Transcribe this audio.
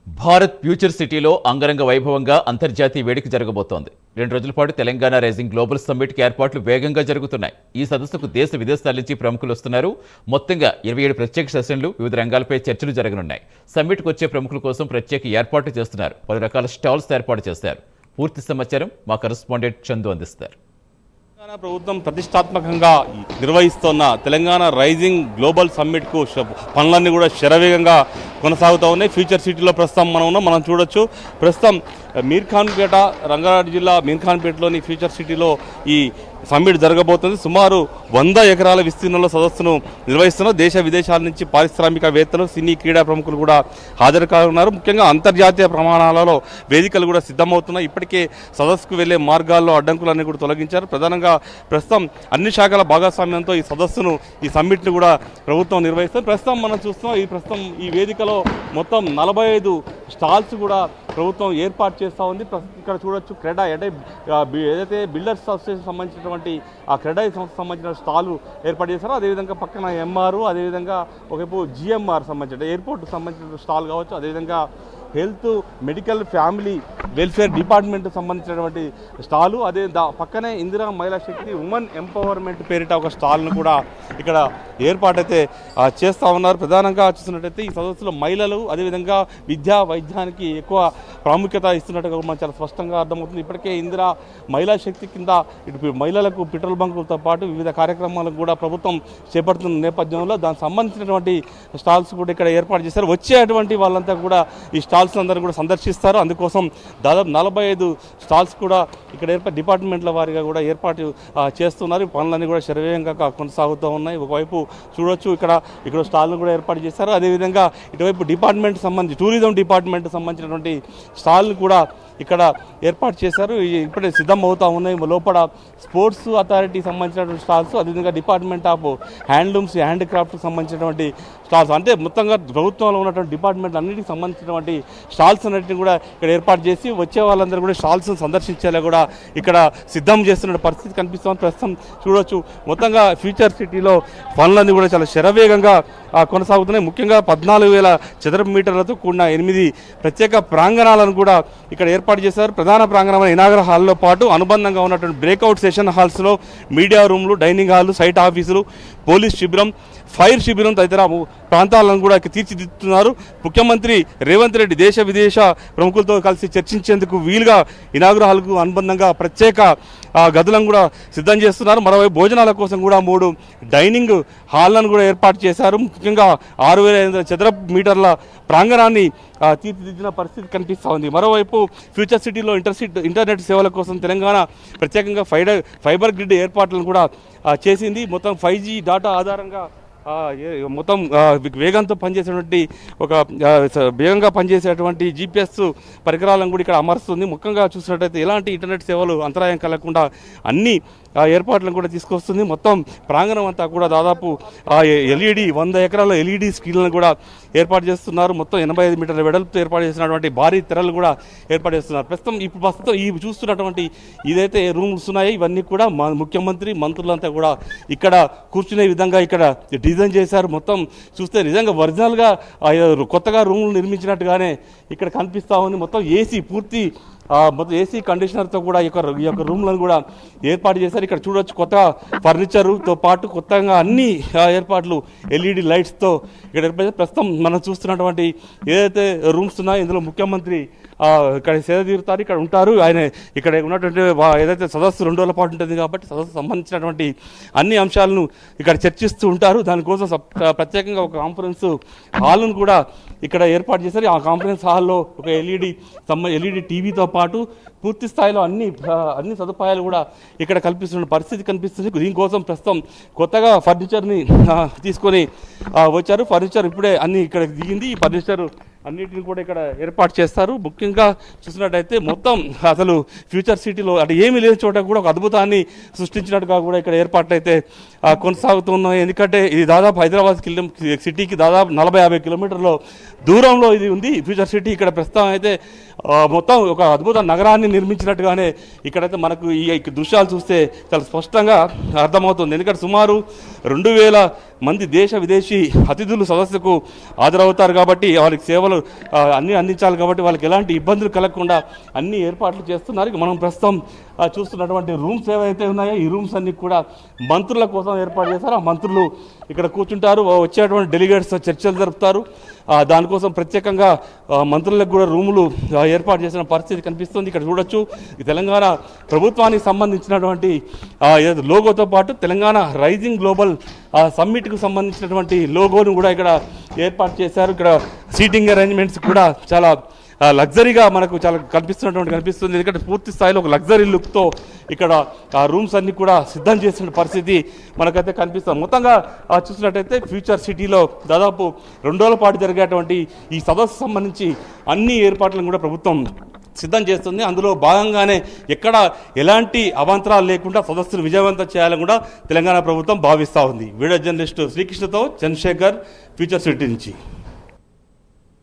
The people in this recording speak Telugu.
భారత్ ఫ్యూచర్ సిటీలో అంగరంగ వైభవంగా అంతర్జాతీయ వేడుక జరగబోతోంది. 2 రోజుల పాటు తెలంగాణ రైజింగ్ గ్లోబల్ సమ్మిట్కి ఏర్పాట్లు వేగంగా జరుగుతున్నాయి. ఈ సదస్సుకు దేశ విదేశాల నుంచి ప్రముఖులు వస్తున్నారు. మొత్తంగా 27 ప్రత్యేక సెషన్లు, వివిధ రంగాలపై చర్చలు జరగనున్నాయి. సమ్మిట్కు వచ్చే ప్రముఖుల కోసం ప్రత్యేక ఏర్పాట్లు చేస్తున్నారు. 10 రకాల స్టాల్స్ ఏర్పాటు చేశారు. పూర్తి సమాచారం మా కరెస్పాండెంట్ చందు అందిస్తారు. తెలంగాణ ప్రభుత్వం ప్రతిష్టాత్మకంగా నిర్వహిస్తున్న తెలంగాణ రైజింగ్ గ్లోబల్ సమ్మిట్కు పనులన్నీ కూడా శరవేగంగా కొనసాగుతూ ఉన్నాయి. ఫ్యూచర్ సిటీలో ప్రస్తుతం మనం చూడొచ్చు. ప్రస్తుతం మీర్ఖాన్పేట, రంగారెడ్డి జిల్లా మీర్ఖాన్పేటలోని ఫ్యూచర్ సిటీలో ఈ సమ్మిట్ జరగబోతుంది. సుమారు 100 ఎకరాల విస్తీర్ణంలో సదస్సును నిర్వహిస్తున్న దేశ విదేశాల నుంచి పారిశ్రామికవేత్తలు, సినీ క్రీడా ప్రముఖులు కూడా హాజరు కానున్నారు. ముఖ్యంగా అంతర్జాతీయ ప్రమాణాలలో వేదికలు కూడా సిద్ధమవుతున్నాయి. ఇప్పటికే సదస్సుకు వెళ్లే మార్గాల్లో అడ్డంకులన్నీ కూడా తొలగించారు. ప్రధానంగా ప్రస్తుతం అన్ని శాఖల భాగస్వామ్యంతో ఈ సదస్సును, ఈ సమ్మిట్ను కూడా ప్రభుత్వం నిర్వహిస్తుంది. ప్రస్తుతం మనం చూస్తున్నాం ఈ వేదికలో మొత్తం 45 స్టాల్స్ కూడా ప్రభుత్వం ఏర్పాటు చేస్తూ ఉంది. ఇక్కడ చూడొచ్చు క్రెడా ఏదైతే బిల్డర్స్ అసోసియేషన్ సంబంధించినటువంటి ఆ క్రెడాయి సంస్థ సంబంధించిన స్టాలు ఏర్పాటు చేశారో, అదేవిధంగా పక్కన ఎంఆర్, అదేవిధంగా ఒకవైపు జిఎంఆర్ సంబంధించిన ఎయిర్పోర్ట్కి సంబంధించిన స్టాల్ కావచ్చు, అదేవిధంగా health, medical, family welfare department సంబంధించినటువంటి స్టాలు, అదే పక్కనే ఇందిరా మహిళా శక్తి ఉమెన్ ఎంపవర్మెంట్ పేరిట ఒక స్టాల్ను కూడా ఇక్కడ ఏర్పాటైతే చేస్తూ ఉన్నారు. ప్రధానంగా చూసినట్టయితే ఈ సదస్సులో మహిళలు, అదేవిధంగా విద్యా వైద్యానికి ఎక్కువ ప్రాముఖ్యత ఇస్తున్నట్టుగా మనం చాలా స్పష్టంగా అర్థమవుతుంది. ఇప్పటికే ఇందిరా మహిళా శక్తి కింద ఇటు మహిళలకు పెట్రోల్ బంకులతో పాటు వివిధ కార్యక్రమాలకు కూడా ప్రభుత్వం చేపడుతున్న నేపథ్యంలో దానికి సంబంధించినటువంటి స్టాల్స్ కూడా ఇక్కడ ఏర్పాటు చేశారు. వచ్చేటువంటి వాళ్ళంతా కూడా ఈ స్టాల్స్ అందరూ కూడా సందర్శిస్తారు. అందుకోసం దాదాపు 45 స్టాల్స్ కూడా ఇక్కడ డిపార్ట్మెంట్ల వారీగా కూడా ఏర్పాటు చేస్తున్నారు. పనులన్నీ కూడా శరవేగంగా కొనసాగుతూ ఉన్నాయి. ఒకవైపు చూడొచ్చు ఇక్కడ స్టాల్ను కూడా ఏర్పాటు చేశారు. అదేవిధంగా ఇటువైపు టూరిజం డిపార్ట్మెంట్ సంబంధించినటువంటి స్టాల్ను కూడా ఇక్కడ ఏర్పాటు చేశారు. ఇప్పుడే సిద్ధం అవుతూ ఉన్నాయి. లోపల స్పోర్ట్స్ అథారిటీ సంబంధించినటువంటి స్టాల్స్, అదేవిధంగా డిపార్ట్మెంట్ ఆఫ్ హ్యాండ్లూమ్స్, హ్యాండ్క్రాఫ్ట్కి సంబంధించినటువంటి స్టాల్స్, అంటే మొత్తంగా ప్రభుత్వంలో ఉన్నటువంటి డిపార్ట్మెంట్ అన్నిటికి సంబంధించినటువంటి స్టాల్స్ అన్నింటినీ కూడా ఇక్కడ ఏర్పాటు చేసి వచ్చే వాళ్ళందరూ కూడా స్టాల్స్ను సందర్శించేలా కూడా ఇక్కడ సిద్ధం చేస్తున్న పరిస్థితి కనిపిస్తుంది. ప్రస్తుతం చూడొచ్చు మొత్తంగా ఫ్యూచర్ సిటీలో పనులన్నీ కూడా చాలా శరవేగంగా కొనసాగుతున్నాయి. ముఖ్యంగా 14,000 చదరపు మీటర్లతో కూడిన 8 ప్రత్యేక ప్రాంగణాలను కూడా ఇక్కడ ఏర్పాటు చేశారు. ప్రధాన ప్రాంగణమైన ఇనాగరల్ హాల్లో పాటు అనుబంధంగా ఉన్నటువంటి బ్రేక్అవుట్ సెషన్ హాల్స్లో మీడియా రూమ్లు, డైనింగ్ హాల్లు, సైట్ ఆఫీసులు, పోలీస్ శిబిరం, ఫైర్ శిబిరం తదితర ప్రాంతాలను కూడా ముఖ్యమంత్రి రేవంత్ రెడ్డి దేశ విదేశ ప్రముఖులతో కలిసి చర్చించేందుకు వీలుగా ఇనాగరల్ హాల్కు అనుబంధంగా ప్రత్యేక గదులను కూడా సిద్ధం చేస్తున్నారు. మరోవైపు భోజనాల కోసం కూడా 3 డైనింగ్ హాల్లను కూడా ఏర్పాటు చేశారు. ముఖ్యంగా 6,500 చదరపు మీటర్ల ప్రాంగణాన్ని తీర్చిదిద్దిన పరిస్థితి కనిపిస్తూ ఉంది. మరోవైపు ఫ్యూచర్ సిటీలో ఇంటర్నెట్ సేవల కోసం తెలంగాణ ప్రత్యేకంగా ఫైబర్ గ్రిడ్ ఏర్పాట్లను కూడా చేసింది. మొత్తం 5G డాటా ఆధారంగా మొత్తం వేగంగా పనిచేసేటువంటి GPS పరికరాలను కూడా ఇక్కడ అమరుస్తుంది. ముఖ్యంగా చూసినట్టయితే ఎలాంటి ఇంటర్నెట్ సేవలు అంతరాయం కలగకుండా అన్ని ఏర్పాట్లను కూడా తీసుకొస్తుంది. మొత్తం ప్రాంగణం అంతా కూడా దాదాపు 100 ఎకరాల LED స్క్రీన్లను కూడా ఏర్పాటు చేస్తున్నారు. మొత్తం 85 మీటర్ల వెడల్పుతో ఏర్పాటు చేసినటువంటి భారీ తెరలు కూడా ఏర్పాటు చేస్తున్నారు. ప్రస్తుతం ఈ చూస్తున్నటువంటి ఇదైతే రూమ్స్ ఉన్నాయో ఇవన్నీ కూడా ముఖ్యమంత్రి, మంత్రులంతా కూడా ఇక్కడ కూర్చునే విధంగా ఇక్కడ డిజైన్ చేశారు. మొత్తం చూస్తే నిజంగా ఒరిజినల్గా కొత్తగా రూములు నిర్మించినట్టుగానే ఇక్కడ కనిపిస్తూ ఉంది. మొత్తం ఏసీ కండిషనర్తో కూడా ఈ యొక్క రూమ్లను కూడా ఏర్పాటు చేశారు. ఇక్కడ చూడొచ్చు కొత్త ఫర్నిచర్తో పాటు కొత్తగా అన్ని ఏర్పాట్లు LED లైట్స్తో ఇక్కడ ఏర్పాటు. ప్రస్తుతం మనం చూస్తున్నటువంటి ఏదైతే రూమ్స్ ఉన్నాయో ఇందులో ముఖ్యమంత్రి ఇక్కడ సేద తీరుతారు, ఇక్కడ ఉంటారు. ఆయన ఇక్కడ ఉన్నటువంటి ఏదైతే సదస్సు 2 రోజుల పాటు ఉంటుంది కాబట్టి సదస్సు సంబంధించినటువంటి అన్ని అంశాలను ఇక్కడ చర్చిస్తూ ఉంటారు. దానికోసం ప్రత్యేకంగా ఒక కాన్ఫరెన్స్ హాల్ను కూడా ఇక్కడ ఏర్పాటు చేశారు. ఆ కాన్ఫరెన్స్ హాల్లో ఒక LED టీవీతో పాటు పూర్తి స్థాయిలో అన్ని సదుపాయాలు కూడా ఇక్కడ కల్పిస్తున్న పరిస్థితి కనిపిస్తుంది. దీనికోసం ప్రస్తుతం కొత్తగా ఫర్నిచర్ని తీసుకొని వచ్చారు. ఫర్నిచర్ ఇప్పుడే అన్ని ఇక్కడ దిగింది. ఈ ఫర్నిచర్ అన్నిటిని కూడా ఇక్కడ ఏర్పాటు చేస్తారు. ముఖ్యంగా చూసినట్టయితే మొత్తం అసలు ఫ్యూచర్ సిటీలో అంటే ఏమీ లేని చోట కూడా ఒక అద్భుతాన్ని సృష్టించినట్టుగా కూడా ఇక్కడ ఏర్పాట్లు అయితే కొనసాగుతున్నాయి. ఎందుకంటే ఇది దాదాపు హైదరాబాద్ సిటీకి దాదాపు 40-50 కిలోమీటర్ల దూరంలో ఇది ఉంది ఫ్యూచర్ సిటీ. ఇక్కడ ప్రస్తుతం అయితే మొత్తం ఒక అద్భుత నగరాన్ని నిర్మించినట్టుగానే ఇక్కడైతే మనకు ఈ దృశ్యాలు చూస్తే చాలా స్పష్టంగా అర్థమవుతుంది. ఎందుకంటే సుమారు 2,000 మంది దేశ విదేశీ అతిథులు సదస్సుకు హాజరవుతారు కాబట్టి వారికి సేవలు అన్నీ అందించాలి కాబట్టి వాళ్ళకి ఎలాంటి ఇబ్బందులు కలగకుండా అన్ని ఏర్పాట్లు చేస్తున్నారు. మనం ప్రస్తుతం చూస్తున్నటువంటి రూమ్స్ ఏవైతే ఉన్నాయో ఈ రూమ్స్ అన్ని కూడా మంత్రుల కోసం ఏర్పాటు చేశారు. ఆ మంత్రులు ఇక్కడ కూర్చుంటారు, వచ్చేటువంటి డెలిగేట్స్ చర్చలు జరుపుతారు. దానికోసం ప్రత్యేకంగా మంత్రులకు కూడా రూములు ఏర్పాటు చేసిన పరిస్థితి కనిపిస్తుంది. ఇక్కడ చూడొచ్చు ఈ తెలంగాణ ప్రభుత్వానికి సంబంధించినటువంటి లోగోతో పాటు తెలంగాణ రైజింగ్ గ్లోబల్ సమ్మిట్కు సంబంధించినటువంటి లోగోను కూడా ఇక్కడ ఏర్పాటు చేశారు. ఇక్కడ సీటింగ్ అరేంజ్మెంట్స్ కూడా చాలా లగ్జరీగా మనకు చాలా కనిపిస్తుంది. ఎందుకంటే పూర్తి స్థాయిలో ఒక లగ్జరీ లుక్తో ఇక్కడ ఆ రూమ్స్ అన్ని కూడా సిద్ధం చేసిన పరిస్థితి మనకైతే కనిపిస్తుంది. మొత్తంగా చూసినట్టయితే ఫ్యూచర్ సిటీలో దాదాపు 2 రోజుల పాటు జరిగేటువంటి ఈ సదస్సు సంబంధించి అన్ని ఏర్పాట్లను కూడా ప్రభుత్వం సిద్ధం చేస్తుంది. అందులో భాగంగానే ఎక్కడ ఎలాంటి అవాంతరాలు లేకుండా సదస్సును విజయవంతం చేయాలని కూడా తెలంగాణ ప్రభుత్వం భావిస్తూ ఉంది. వీడియో జర్నలిస్టు శ్రీకృష్ణతో చంద్రశేఖర్, ఫ్యూచర్ సిటీ నుంచి.